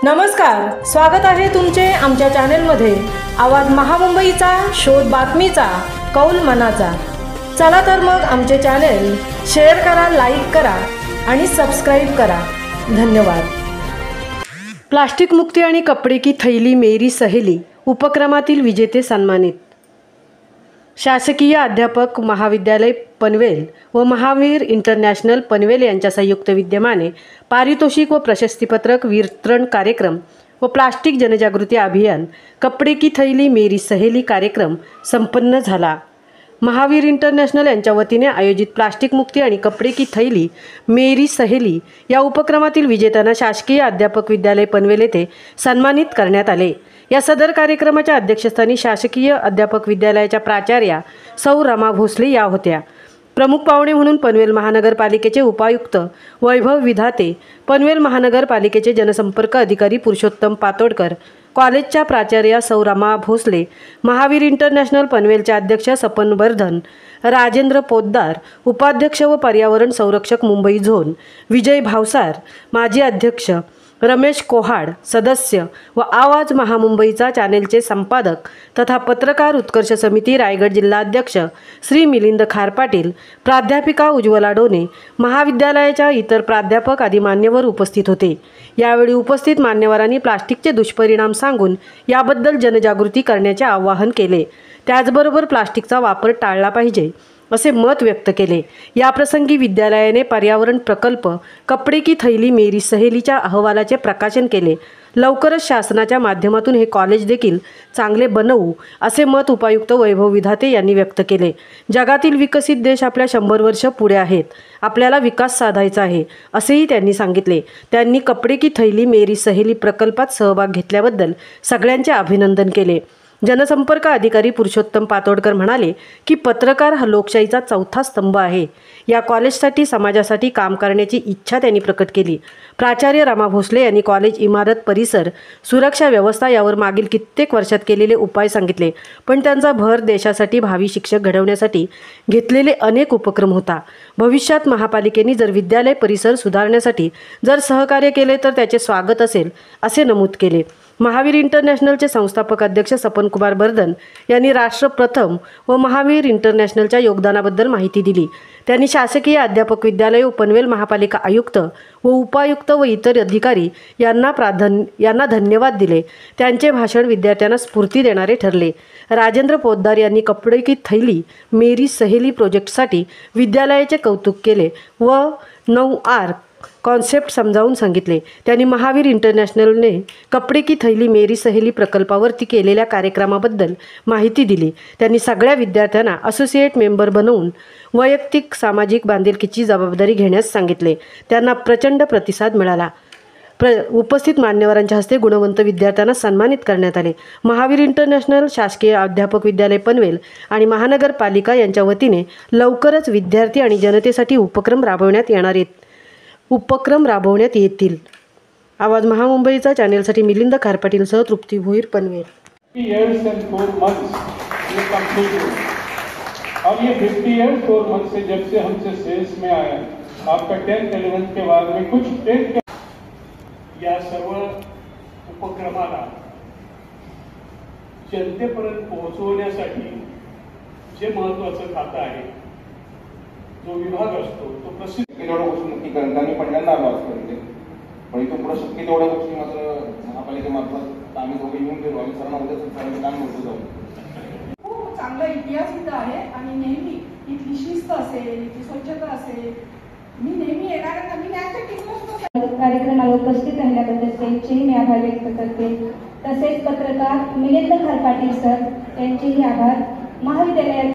नमस्कार, स्वागत आहे तुमचे आमच्या चॅनलमध्ये। आवाज महामुंबईचा, शोध बातमीचा, कौल मनाचा। चला तर मग आमचे चॅनल शेअर करा, लाईक करा आणि सबस्क्राइब करा। धन्यवाद। प्लास्टिक मुक्ती आणि कपडे की थैली मेरी सहेली उपक्रमातील विजेते सन्मानित। शासकीय अध्यापक महाविद्यालय पनवेल व महावीर इंटरनॅशनल पनवेल यांच्या संयुक्त विद्यमाने पारितोषिक व प्रशस्तीपत्रक वितरण कार्यक्रम व प्लास्टिक जनजागृती अभियान कपडे की थैली मेरी सहेली कार्यक्रम संपन्न झाला। महावीर इंटरनॅशनल यांच्या वतीने आयोजित प्लास्टिक मुक्ती आणि कपडे की थैली मेरी सहेली या उपक्रमातील विजेत्यांना शासकीय अध्यापक विद्यालय पनवेल येथे सन्मानित करण्यात आले। या सदर कार्यक्रमाच्या अध्यक्षस्थानी शासकीय अध्यापक विद्यालयाच्या प्राचार्या सौ रमा भोसले या होत्या। प्रमुख पाहुणे म्हणून पनवेल महानगरपालिकेचे उपायुक्त वैभव विधाते, पनवेल महानगरपालिकेचे जनसंपर्क अधिकारी पुरुषोत्तम पातोडकर, कॉलेजच्या प्राचार्या सौ रमा भोसले, महावीर इंटरनॅशनल पनवेलचे अध्यक्ष सपन वर्धन, राजेंद्र पोद्दार, उपाध्यक्ष व पर्यावरण संरक्षक मुंबई झोन विजय भावसार, माजी अध्यक्ष रमेश कोहाड, सदस्य व आवाज महामुंबईचा चॅनेलचे संपादक तथा पत्रकार उत्कर्ष समिती रायगड जिल्हा अध्यक्ष श्री मिलिंद खारपाटील, प्राध्यापिका उज्ज्वला डोने, महाविद्यालयाच्या इतर प्राध्यापक आदी मान्यवर उपस्थित होते। यावेळी उपस्थित मान्यवरांनी प्लास्टिकचे दुष्परिणाम सांगून याबद्दल जनजागृती करण्याचे आवाहन केले। त्याचबरोबर प्लास्टिकचा वापर टाळला पाहिजे असे मत व्यक्त केले। याप्रसंगी विद्यालयाने पर्यावरण प्रकल्प कपडे की थैली मेरी सहेलीच्या अहवालाचे प्रकाशन केले। लवकरच शासनाच्या माध्यमातून हे कॉलेज देखील चांगले बनवू असे मत उपायुक्त वैभव विधाते यांनी व्यक्त केले। जगातील विकसित देश आपल्या 100 वर्ष पुढे आहेत, आपल्याला विकास साधायचा आहे असेही त्यांनी सांगितले। त्यांनी कपडे की थैली मेरी सहेली प्रकल्पात सहभाग घेतल्याबद्दल सगळ्यांचे अभिनंदन केले। जनसंपर्क अधिकारी पुरुषोत्तम पातोडकर म्हणाले की पत्रकार हा लोकशाहीचा चौथा स्तंभ आहे। या कॉलेजसाठी समाजासाठी काम करण्याची इच्छा त्यांनी प्रकट केली। प्राचार्य रमा भोसले यांनी कॉलेज इमारत, परिसर, सुरक्षा व्यवस्था यावर मागील कित्येक वर्षात केलेले उपाय सांगितले, पण त्यांचा भर देशासाठी भावी शिक्षक घडवण्यासाठी घेतलेले अनेक उपक्रम होता। भविष्यात महापालिकेने जर विद्यालय परिसर सुधारण्यासाठी जर सहकार्य केले तर त्याचे स्वागत असेल असे नमूद केले। महावीर इंटरनॅशनलचे संस्थापक अध्यक्ष सपन कुमार वर्धन यांनी राष्ट्र प्रथम व महावीर इंटरनॅशनलच्या योगदानाबद्दल माहिती दिली। त्यांनी शासकीय अध्यापक विद्यालय व पनवेल महापालिका आयुक्त व उपायुक्त व इतर अधिकारी यांना धन्यवाद दिले। त्यांचे भाषण विद्यार्थ्यांना स्फूर्ती देणारे ठरले। राजेंद्र पोद्दार यांनी कपडे की थैली मेरी सहेली प्रोजेक्टसाठी विद्यालयाचे कौतुक केले व 9R कॉन्सेप्ट समजावून सांगितले। त्यांनी महावीर इंटरनॅशनलने कपडे की थैली मेरी सहेली प्रकल्पावरती केलेल्या कार्यक्रमाबद्दल माहिती दिली। त्यांनी सगळ्या विद्यार्थ्यांना असोसिएट मेंबर बनवून वैयक्तिक सामाजिक बांधिलकीची जबाबदारी घेण्यास सांगितले। त्यांना प्रचंड प्रतिसाद मिळाला। उपस्थित मान्यवरांच्या हस्ते गुणवंत विद्यार्थ्यांना सन्मानित करण्यात आले। महावीर इंटरनॅशनल, शासकीय अध्यापक विद्यालय पनवेल आणि महानगरपालिका यांच्या वतीने लवकरच विद्यार्थी आणि जनतेसाठी उपक्रम राबवण्यात येतील। आवाज महामुंबईचा चॅनेलसाठी मिलिंद खारपाटीलसह तृप्ती भोईर, पनवेल। और ये 50 ईयर्स 4 मंथ से जब से हमसे सेल्स में आया, आपका 10th 11th के बाद में कुछ टेक या सर्व उपक्रमाला जनतेपर्यंत पोहोचवण्यासाठी जे महत्त्वाचं खातं आहे, जो विभाग असतो तो प्रसिद्ध तेवढ्या गोष्टी त्यांनी पहिल्यांदा आलो असतो पण इथून पुढे शक्य तेवढ्या गोष्टी मात्र महापालिकेमार्फत आम्ही दोघे येऊन गेलो आणि सर्वांना उद्या काम करतो जाऊ। खूप चांगला इतिहास इथं आहे आणि नेहमी इथली शिस्त असेल, इथली स्वच्छता असेल, मी नेहमी येणाऱ्यांना मी त्यांच्या कार्यक्रमाला उपस्थित राहिल्याबद्दल त्यांचेही मी आभार व्यक्त करते। तसेच पत्रकार मिलिंद खारपाटील सर यांचेही आभार। महाविद्यालयात